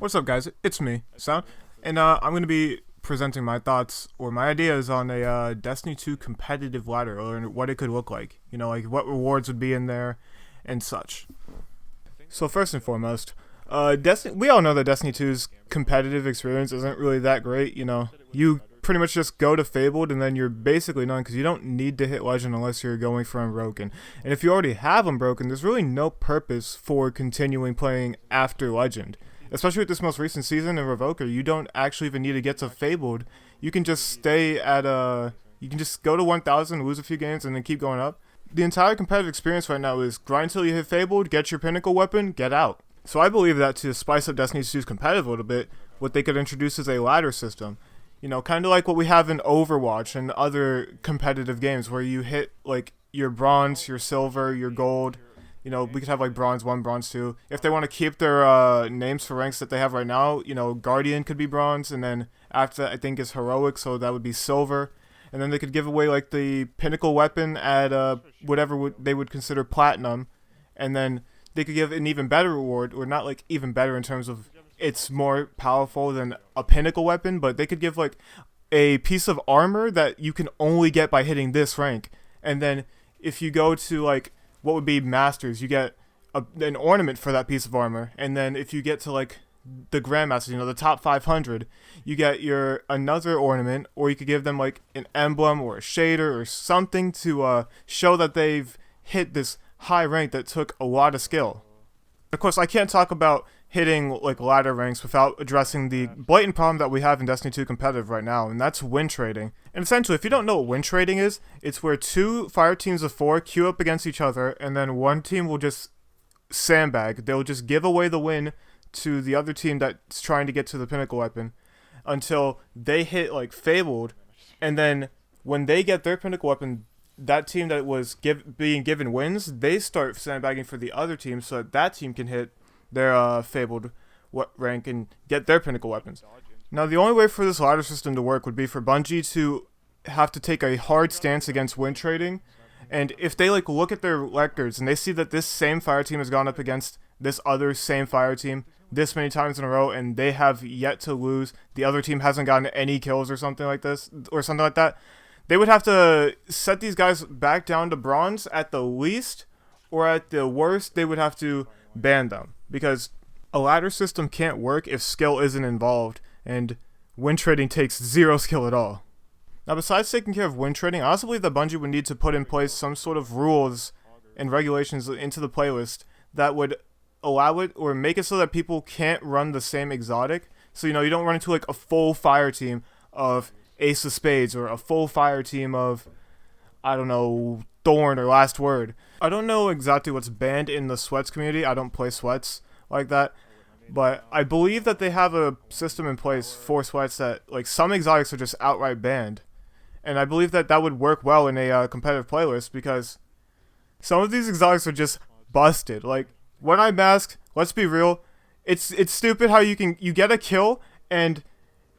What's up, guys? It's me, Sound, and I'm going to be presenting my thoughts or my ideas on a Destiny 2 competitive ladder or what it could look like. You know, like what rewards would be in there and such. So first and foremost, Destiny. We all know that Destiny 2's competitive experience isn't really that great. You know, you pretty much just go to Fabled and then you're basically done because you don't need to hit Legend unless you're going for Unbroken. And if you already have Unbroken, there's really no purpose for continuing playing after Legend. Especially with this most recent season in Revoker, you don't actually even need to get to Fabled. You can just stay at you can just go to 1000, lose a few games, and then keep going up. The entire competitive experience right now is grind till you hit Fabled, get your pinnacle weapon, get out. So I believe that to spice up Destiny 2's competitive a little bit, what they could introduce is a ladder system. You know, kind of like what we have in Overwatch and other competitive games where you hit like your bronze, your silver, your gold. You know, we could have like bronze 1, bronze 2. If they want to keep their names for ranks that they have right now, you know, Guardian could be bronze, and then after that I think is heroic, so that would be silver. And then they could give away like the pinnacle weapon at whatever they would consider platinum, and then they could give an even better reward, or not like even better in terms of it's more powerful than a pinnacle weapon, but they could give like a piece of armor that you can only get by hitting this rank. And then if you go to like what would be masters, you get an ornament for that piece of armor. And then if you get to like the grandmasters, you know, the top 500, you get your another ornament, or you could give them like an emblem or a shader or something to show that they've hit this high rank that took a lot of skill. Of course, I can't talk about hitting like ladder ranks without addressing the blatant problem that we have in Destiny 2 competitive right now, and that's win trading. And essentially, if you don't know what win trading is, it's where two fire teams of 4 queue up against each other, and then one team will just sandbag. They'll just give away the win to the other team that's trying to get to the pinnacle weapon until they hit like Fabled, and then when they get their pinnacle weapon, that team that was being given wins, they start sandbagging for the other team so that team can hit their Fabled rank and get their pinnacle weapons. Now, the only way for this ladder system to work would be for Bungie to have to take a hard stance against win trading. And if they like look at their records and they see that this same fire team has gone up against this other same fire team this many times in a row and they have yet to lose, the other team hasn't gotten any kills or something like this, or something like that, they would have to set these guys back down to bronze at the least, or at the worst, they would have to ban them. Because a ladder system can't work if skill isn't involved, and win trading takes zero skill at all. Now, besides taking care of win trading, I also believe that Bungie would need to put in place some sort of rules and regulations into the playlist that would allow it or make it so that people can't run the same exotic. So, you know, you don't run into like a full fire team of Ace of Spades or a full fire team of, I don't know, Thorn or Last Word. I don't know exactly what's banned in the Sweats community. I don't play Sweats like that. But I believe that they have a system in place for Sweats that like some exotics are just outright banned. And I believe that that would work well in a competitive playlist because some of these exotics are just busted. Like, when I mask, let's be real, it's stupid how you get a kill and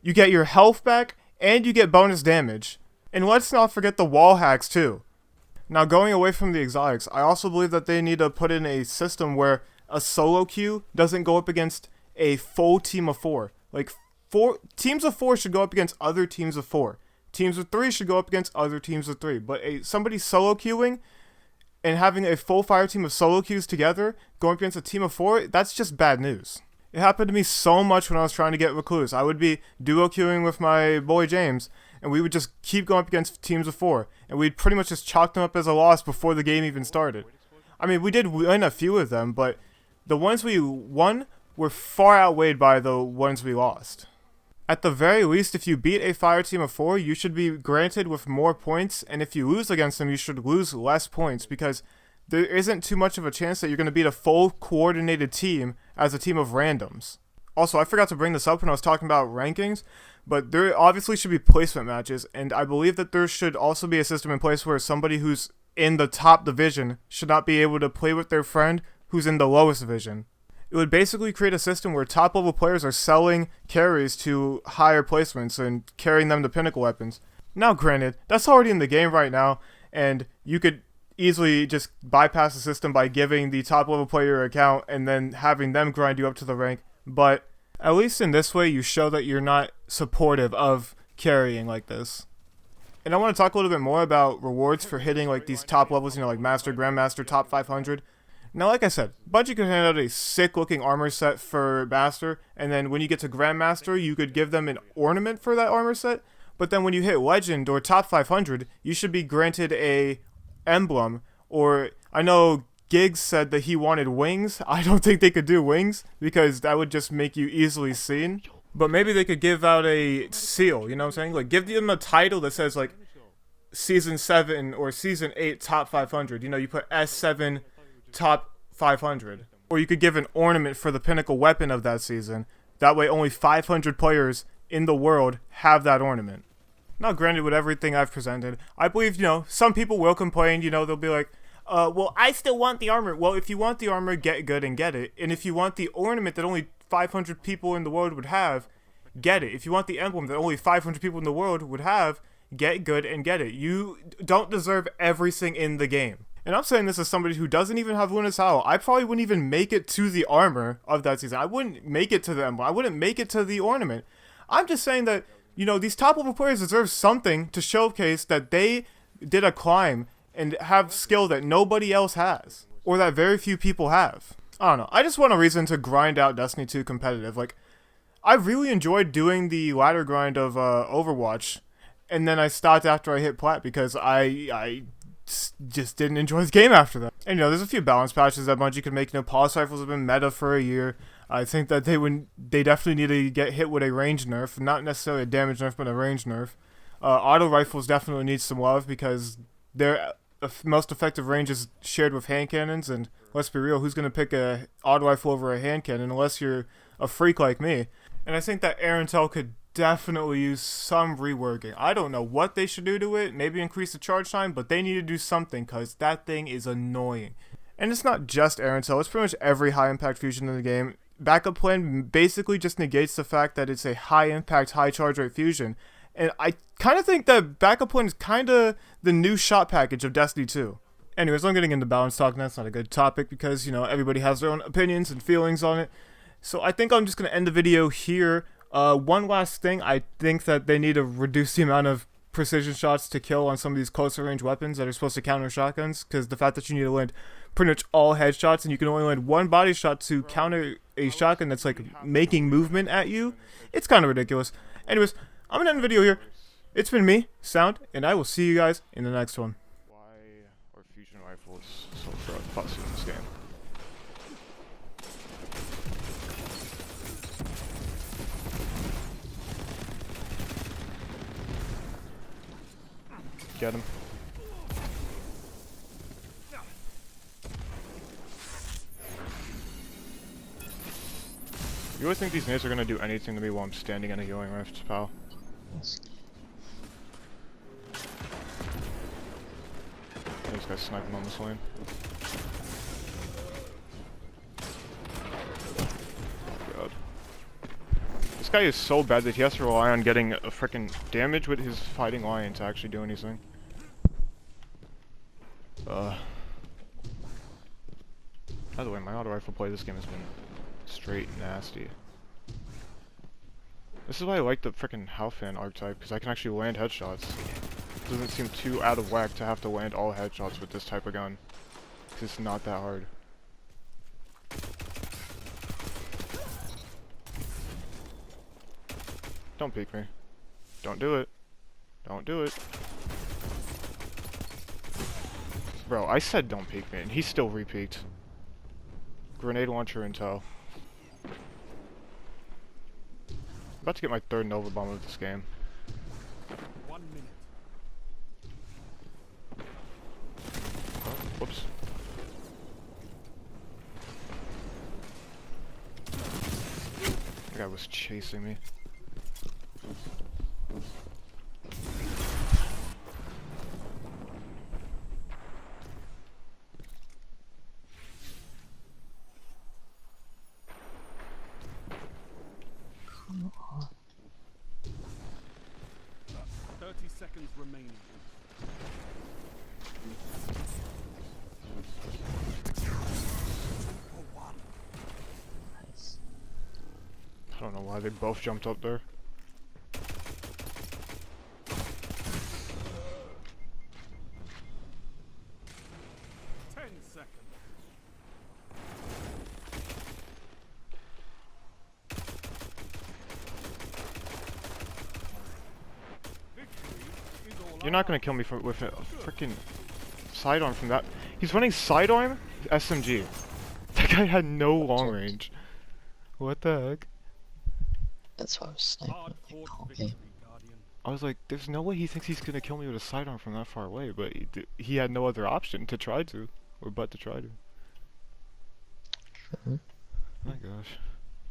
you get your health back and you get bonus damage. And let's not forget the wall hacks too. Now, going away from the exotics, I also believe that they need to put in a system where a solo queue doesn't go up against a full team of 4. Like, teams of 4 should go up against other teams of 4. Teams of 3 should go up against other teams of 3. But somebody solo queuing and having a full fire team of solo queues together going up against a team of 4, that's just bad news. It happened to me so much when I was trying to get Recluse. I would be duo queuing with my boy James, and we would just keep going up against teams of 4, and we'd pretty much just chalk them up as a loss before the game even started. I mean, we did win a few of them, but the ones we won were far outweighed by the ones we lost. At the very least, if you beat a fire team of 4, you should be granted with more points, and if you lose against them, you should lose less points, because there isn't too much of a chance that you're going to beat a full coordinated team as a team of randoms. Also, I forgot to bring this up when I was talking about rankings, but there obviously should be placement matches, and I believe that there should also be a system in place where somebody who's in the top division should not be able to play with their friend who's in the lowest division. It would basically create a system where top level players are selling carries to higher placements and carrying them to pinnacle weapons. Now, granted, that's already in the game right now, and you could easily just bypass the system by giving the top level player your account and then having them grind you up to the rank. But At least in this way, you show that you're not supportive of carrying like this. And I want to talk a little bit more about rewards for hitting like these top levels, you know, like Master, Grandmaster, top 500. Now, like I said, Bungie could hand out a sick-looking armor set for Master, and then when you get to Grandmaster, you could give them an ornament for that armor set. But then when you hit Legend or top 500, you should be granted a emblem. Or I know Giggs said that he wanted wings. I don't think they could do wings because that would just make you easily seen. But maybe they could give out a seal, you know what I'm saying? Like, give them a title that says, like, Season 7 or Season 8 Top 500. You know, you put S7 Top 500. Or you could give an ornament for the pinnacle weapon of that season. That way only 500 players in the world have that ornament. Now, granted, with everything I've presented, I believe, you know, some people will complain, you know, they'll be like, well, I still want the armor. Well, if you want the armor, get good and get it. And if you want the ornament that only 500 people in the world would have, get it. If you want the emblem that only 500 people in the world would have, get good and get it. You don't deserve everything in the game. And I'm saying this as somebody who doesn't even have Luna's Howl. I probably wouldn't even make it to the armor of that season. I wouldn't make it to the emblem. I wouldn't make it to the ornament. I'm just saying that, you know, these top level players deserve something to showcase that they did a climb and have skill that nobody else has. Or that very few people have. I don't know. I just want a reason to grind out Destiny 2 competitive. Like, I really enjoyed doing the ladder grind of Overwatch, and then I stopped after I hit Plat because I just didn't enjoy the game after that. And, you know, there's a few balance patches that Bungie could make. You know, pulse rifles have been meta for a year. I think that they definitely need to get hit with a range nerf, not necessarily a damage nerf, but a range nerf. Auto rifles definitely need some love because their most effective range is shared with hand cannons, and let's be real, who's going to pick a auto rifle over a hand cannon unless you're a freak like me? And I think that Air Intel could definitely use some reworking. I don't know what they should do to it, maybe increase the charge time, but they need to do something because that thing is annoying. And it's not just Air Intel, it's pretty much every high impact fusion in the game. Backup plan basically just negates the fact that it's a high impact, high charge rate fusion. And I kind of think that backup plan is kind of the new shot package of Destiny 2. Anyways, I'm getting into balance talk, and that's not a good topic because, you know, everybody has their own opinions and feelings on it. So I think I'm just going to end the video here. One last thing, I think that they need to reduce the amount of precision shots to kill on some of these closer range weapons that are supposed to counter shotguns, because the fact that you need to land pretty much all headshots and you can only land one body shot to counter a shotgun that's like making movement at you, it's kind of ridiculous. Anyways, I'm going to end the video here. It's been me, Sound, and I will see you guys in the next one. Why are fusion rifles so fussy in this game? Get him. You always think these nades are gonna do anything to me while I'm standing in a healing rift, pal? These guys sniping on this lane. God. This guy is so bad that he has to rely on getting a frickin' damage with his fighting lion to actually do anything. By the way, my auto rifle play this game has been straight nasty. This is why I like the frickin' Halfan archetype, because I can actually land headshots. It doesn't seem too out of whack to have to land all headshots with this type of gun. Because it's not that hard. Don't peek me. Don't do it. Don't do it. Bro, I said don't peek me, and he still repeeked. Grenade launcher intel. About to get my third Nova Bomb of this game. 1 minute. Oh, whoops. That guy was chasing me. Come on. 30 seconds remaining. Nice. don't know why they both jumped up there. Ten seconds. Victory is all You're not ours. gonna kill me with a freaking sidearm from that. He's running sidearm SMG. That guy had no long range. What the heck? That's why I was sniping. Hard Like, fought okay. victory, Guardian. I was like, there's no way he thinks he's gonna kill me with a sidearm from that far away, but he had no other option to try to, or but to try to. Mhm. My gosh.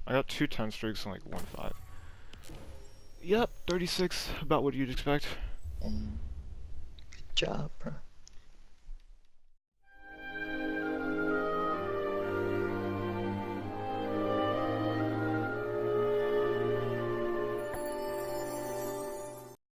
I got 2 10 streaks and like 1 5. Yep, 36, about what you'd expect. Good job, bro.